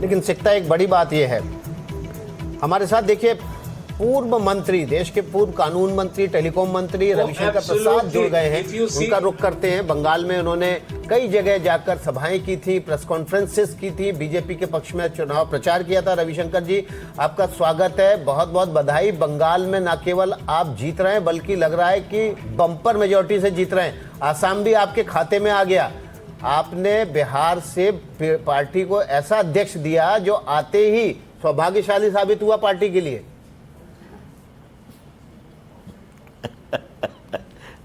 लेकिन सिकता एक बड़ी बात यह है, हमारे साथ देखिए पूर्व मंत्री, देश के पूर्व कानून मंत्री, टेलीकॉम मंत्री रविशंकर प्रसाद जुड़ गए हैं। उनका रुख करते हैं। बंगाल में उन्होंने कई जगह जाकर सभाएं की थी, प्रेस कॉन्फ्रेंसेस की थी, बीजेपी के पक्ष में चुनाव प्रचार किया था। रविशंकर जी, आपका स्वागत है, बहुत बहुत बधाई। बंगाल में न केवल आप जीत रहे हैं बल्कि लग रहा है कि बम्पर मेजोरिटी से जीत रहे हैं। आसाम भी आपके खाते में आ गया। आपने बिहार से पार्टी को ऐसा अध्यक्ष दिया जो आते ही सौभाग्यशाली साबित हुआ पार्टी के लिए।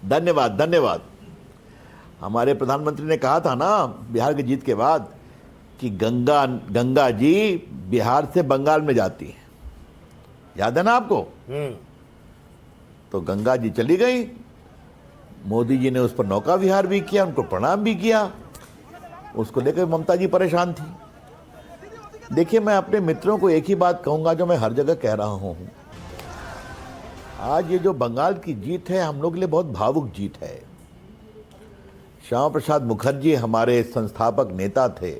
धन्यवाद धन्यवाद। हमारे प्रधानमंत्री ने कहा था ना बिहार की जीत के बाद कि गंगा जी बिहार से बंगाल में जाती है, याद है ना आपको? तो गंगा जी चली गई, मोदी जी ने उस पर नौका विहार भी किया, उनको प्रणाम भी किया। उसको लेकर ममता जी परेशान थी। देखिए, मैं अपने मित्रों को एक ही बात कहूंगा जो मैं हर जगह कह रहा हूं, आज ये जो बंगाल की जीत है हम लोग के लिए बहुत भावुक जीत है। श्यामा प्रसाद मुखर्जी हमारे संस्थापक नेता थे,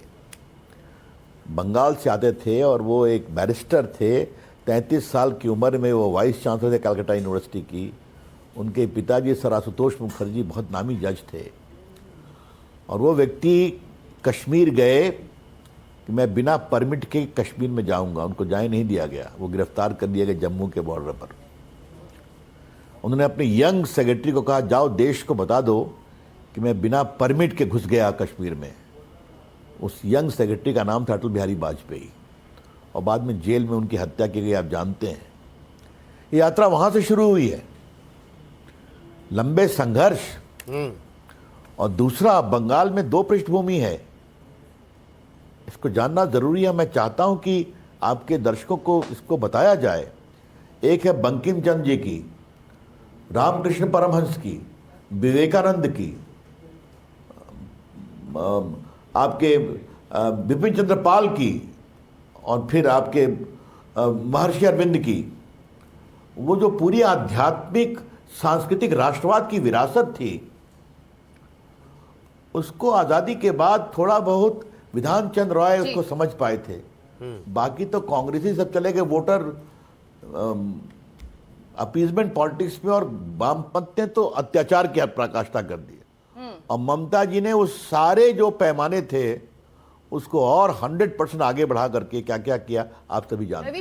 बंगाल से आते थे और वो एक बैरिस्टर थे। 33 साल की उम्र में वो वाइस चांसलर थे कलकत्ता यूनिवर्सिटी की। उनके पिताजी सर आशुतोष मुखर्जी बहुत नामी जज थे और वो व्यक्ति कश्मीर गए कि मैं बिना परमिट के कश्मीर में जाऊंगा, उनको जाने नहीं दिया गया। वो गिरफ्तार कर दिए गए जम्मू के बॉर्डर पर। उन्होंने अपने यंग सेक्रेटरी को कहा, जाओ देश को बता दो कि मैं बिना परमिट के घुस गया कश्मीर में। उस यंग सेक्रेटरी का नाम था अटल बिहारी वाजपेयी और बाद में जेल में उनकी हत्या की गई, आप जानते हैं। ये यात्रा वहां से शुरू हुई है, लंबे संघर्ष। और दूसरा, बंगाल में दो पृष्ठभूमि है, इसको जानना जरूरी है। मैं चाहता हूं कि आपके दर्शकों को इसको बताया जाए। एक है बंकिम चंद्र जी की, रामकृष्ण परमहंस की, विवेकानंद की, आपके बिपिन चंद्र पाल की और फिर आपके महर्षि अरविंद की। वो जो पूरी आध्यात्मिक सांस्कृतिक राष्ट्रवाद की विरासत थी, उसको आज़ादी के बाद थोड़ा बहुत विधान चंद्र रॉय उसको समझ पाए थे। बाकी तो कांग्रेसी सब चले गए वोटर अपीजमेंट पॉलिटिक्स में, और वामपंथ ने तो अत्याचार की पराकाष्ठा कर दी। और ममता जी ने उस सारे जो पैमाने थे उसको और 100% आगे बढ़ा करके क्या क्या किया आप सभी जानते हैं।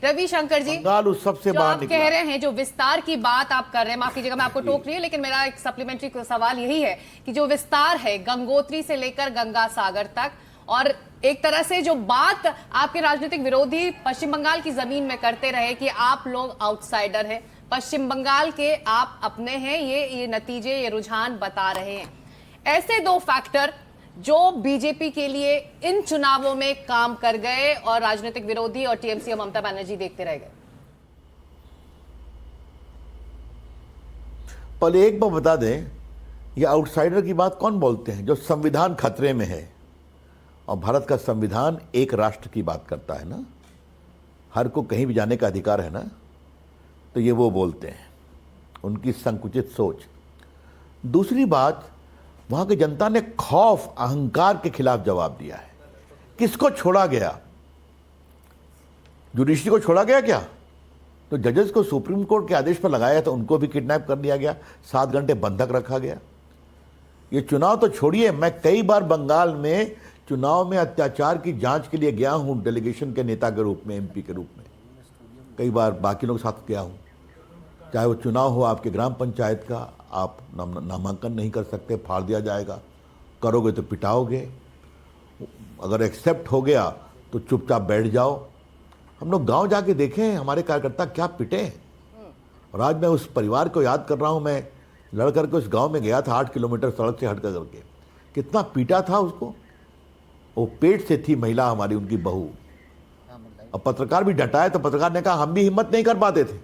रविशंकर जी, बंगाल उस सबसे बाहर निकला। कह रहे हैं जो विस्तार की बात आप कर रहे हैं, माफ कीजिएगा मैं आपको टोक रही हूं, लेकिन मेरा एक सप्लीमेंट्री सवाल यही है कि जो विस्तार है गंगोत्री से लेकर गंगा सागर तक, और एक तरह से जो बात आपके राजनीतिक विरोधी पश्चिम बंगाल की जमीन में करते रहे कि आप लोग आउटसाइडर हैं, पश्चिम बंगाल के आप अपने हैं, ये नतीजे, ये रुझान बता रहे हैं। ऐसे दो फैक्टर जो बीजेपी के लिए इन चुनावों में काम कर गए और राजनीतिक विरोधी और टीएमसी और ममता बनर्जी देखते रह गए। पहले एक बात बता दें, ये आउटसाइडर की बात कौन बोलते हैं? जो संविधान खतरे में है, और भारत का संविधान एक राष्ट्र की बात करता है ना, हर को कहीं भी जाने का अधिकार है ना, तो ये वो बोलते हैं, उनकी संकुचित सोच। दूसरी बात, वहां की जनता ने खौफ, अहंकार के खिलाफ जवाब दिया है। किसको छोड़ा गया? जुडिशरी को छोड़ा गया क्या? तो जजेस को सुप्रीम कोर्ट के आदेश पर लगाया तो उनको भी किडनैप कर दिया गया, 7 घंटे बंधक रखा गया। ये चुनाव तो छोड़िए, मैं कई बार बंगाल में चुनाव में अत्याचार की जांच के लिए गया हूं, डेलीगेशन के नेता के रूप में, एमपी के रूप में। कई बार बाकी लोगों के साथ गया हूं। चाहे वो चुनाव हो आपके ग्राम पंचायत का, आप नामांकन नहीं कर सकते, फाड़ दिया जाएगा, करोगे तो पिटाओगे, अगर एक्सेप्ट हो गया तो चुपचाप बैठ जाओ। हम लोग गांव जाके देखें हमारे कार्यकर्ता क्या पिटे हैं। और आज मैं उस परिवार को याद कर रहा हूं, मैं लड़ करके उस गांव में गया था, 8 किलोमीटर सड़क से हट कर करके, कितना पीटा था उसको। वो पेट से थी महिला हमारी, उनकी बहू। और पत्रकार भी डटाए तो पत्रकार ने कहा हम भी हिम्मत नहीं कर पाते थे।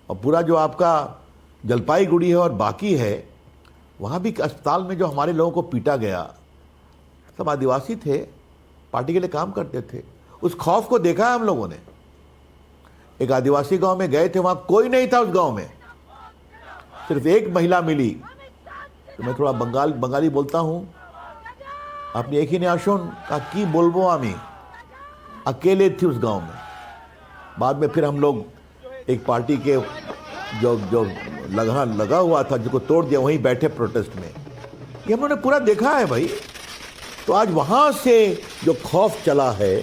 और पूरा जो आपका जलपाईगुड़ी है और बाकी है, वहाँ भी अस्पताल में जो हमारे लोगों को पीटा गया, सब आदिवासी थे, पार्टी के लिए काम करते थे। उस खौफ को देखा है हम लोगों ने। एक आदिवासी गांव में गए थे, वहाँ कोई नहीं था उस गांव में, सिर्फ एक महिला मिली। तो मैं थोड़ा बंगाली बोलता हूँ, আপনি এখানে আসুন কি বলবো আমি, अकेले थे उस गांव में। बाद में फिर हम लोग एक पार्टी के जो लगा हुआ था जिसको तोड़ दिया, वहीं बैठे प्रोटेस्ट में। ये हम लोगों ने पूरा देखा है भाई। तो आज वहाँ से जो खौफ चला है,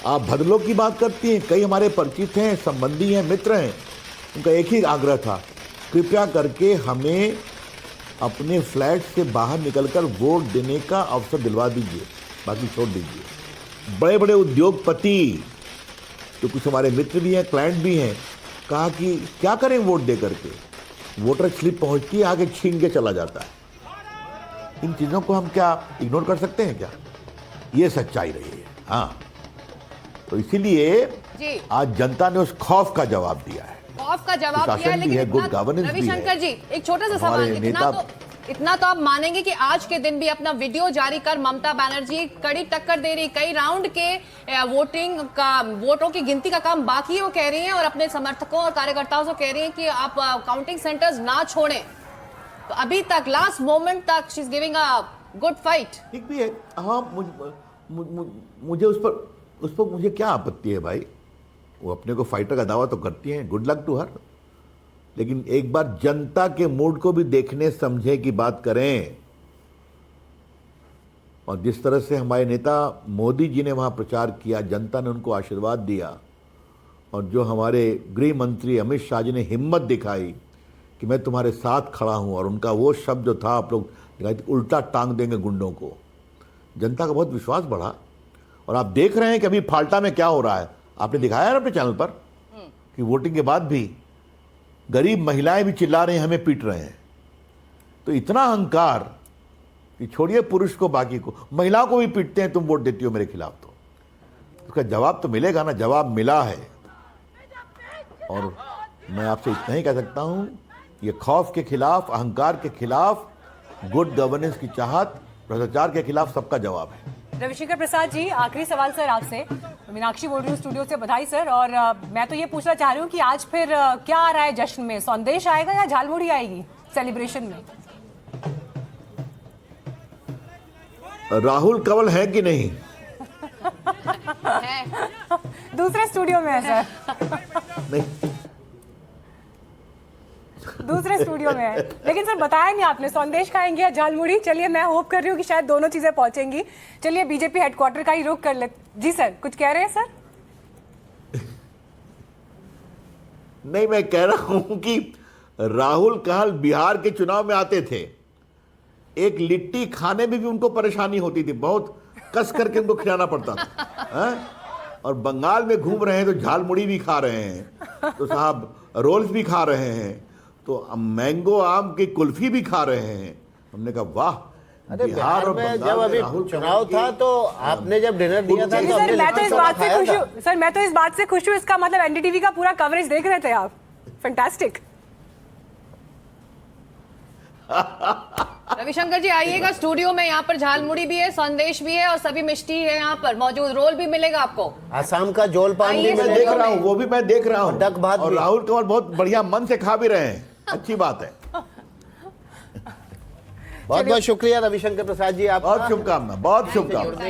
आप बदलों की बात करती हैं, कई हमारे परिचित हैं, संबंधी हैं, मित्र हैं, उनका एक ही आग्रह था, कृपया करके हमें अपने फ्लैट से बाहर निकलकर वोट देने का अवसर दिलवा दीजिए, बाकी छोड़ दीजिए। बड़े बड़े उद्योगपति, तो कुछ हमारे मित्र भी हैं, क्लाइंट भी हैं, कहा कि क्या करें वोट दे करके, वोटर स्लिप पहुंचती है, आगे छीन के चला जाता है। इन चीज़ों को हम क्या इग्नोर कर सकते हैं क्या? ये सच्चाई रही है। हाँ, तो इसीलिए आज जनता ने उस खौफ का जवाब दिया है। खौफ का जवाब दिया है, लेकिन गुड गवर्नेंस भी है। रविशंकर जी, एक छोटा सा सवाल, इतना तो आप मानेंगे कि आज के दिन भी अपना वीडियो जारी कर ममता बनर्जी कड़ी टक्कर दे रही, कई राउंड के वोटों की गिनती का काम बाकी है, वो कह रही हैं, और अपने समर्थकों और कार्यकर्ताओं से कह रही हैं कि आप काउंटिंग सेंटर्स ना छोड़ें। तो अभी तक लास्ट मोमेंट तक she is giving a good fight. ठीक भी है। हाँ, मुझे उस पर मुझे क्या आपत्ति है भाई, वो अपने को फाइटर का दावा तो करती हैं, गुड लक टू हर। लेकिन एक बार जनता के मूड को भी देखने समझे की बात करें। और जिस तरह से हमारे नेता मोदी जी ने वहां प्रचार किया, जनता ने उनको आशीर्वाद दिया, और जो हमारे गृह मंत्री अमित शाह जी ने हिम्मत दिखाई कि मैं तुम्हारे साथ खड़ा हूं, और उनका वो शब्द जो था, आप लोग दिखाई, उल्टा टांग देंगे गुंडों को, जनता का बहुत विश्वास बढ़ा। और आप देख रहे हैं कि अभी फाल्टा में क्या हो रहा है, आपने दिखाया है अपने चैनल पर कि वोटिंग के बाद भी गरीब महिलाएं भी चिल्ला रही हैं, हमें पीट रहे हैं। तो इतना अहंकार कि छोड़िए पुरुष को, बाकी को, महिलाओं को भी पीटते हैं, तुम वोट देती हो मेरे खिलाफ। तो उसका जवाब तो मिलेगा ना, जवाब मिला है। और मैं आपसे इतना ही कह सकता हूं, ये खौफ के खिलाफ, अहंकार के खिलाफ, गुड गवर्नेंस की चाहत, भ्रष्टाचार के खिलाफ सबका जवाब है। रविशंकर प्रसाद जी, आखिरी सवाल सर आपसे। मीनाक्षी बोल रही हूँ स्टूडियो से, बधाई सर। और मैं तो ये पूछना चाह रही हूँ कि आज फिर क्या आ रहा है जश्न में, संदेश आएगा या झालमुड़ी आएगी सेलिब्रेशन में? राहुल कंवल है कि नहीं? दूसरे स्टूडियो में है सर। नहीं, दूसरे स्टूडियो में है, लेकिन सर बताया नहीं आपने, संदेश खाएंगे या झालमुड़ी? चलिए, मैं होप कर रही हूँ कि शायद दोनों चीजें पहुंचेंगी। चलिए, बीजेपी हेडक्वार्टर का ही रुख कर ले। जी सर, कुछ कह रहे हैं सर? नहीं, मैं कह रहा हूं कि राहुल कहल बिहार के चुनाव में आते थे, एक लिट्टी खाने में भी उनको परेशानी होती थी, बहुत कस करके उनको खिलाना पड़ता था। और बंगाल में घूम रहे हैं तो झालमुड़ी भी खा रहे हैं, तो साहब रोल्स भी खा रहे हैं, तो मैंगो आम की कुल्फी भी खा रहे हैं। हमने कहा वाह। अरे बिहार में जब अभी चुनाव था तो आपने जब डिनर दिया था, तो मैं तो इस बात से खुश हूँ सर, मैं तो इस बात से खुश हूँ, इसका मतलब एनडीटीवी का पूरा कवरेज देख रहे थे आप। फैंटास्टिक। रविशंकर जी आइएगा स्टूडियो में, यहाँ पर झालमुड़ी भी है, संदेश भी है, और सभी मिष्टी है यहाँ पर मौजूद, रोल भी मिलेगा आपको, आसाम का जोलपान भी मैं देख रहा हूँ, वो भी मैं देख रहा हूँ, डक भात और राहुल कंवल बहुत बढ़िया मन से खा भी रहे हैं, अच्छी बात है। बहुत बहुत शुक्रिया रविशंकर प्रसाद जी, आप बहुत शुभकामना, बहुत शुभकामना।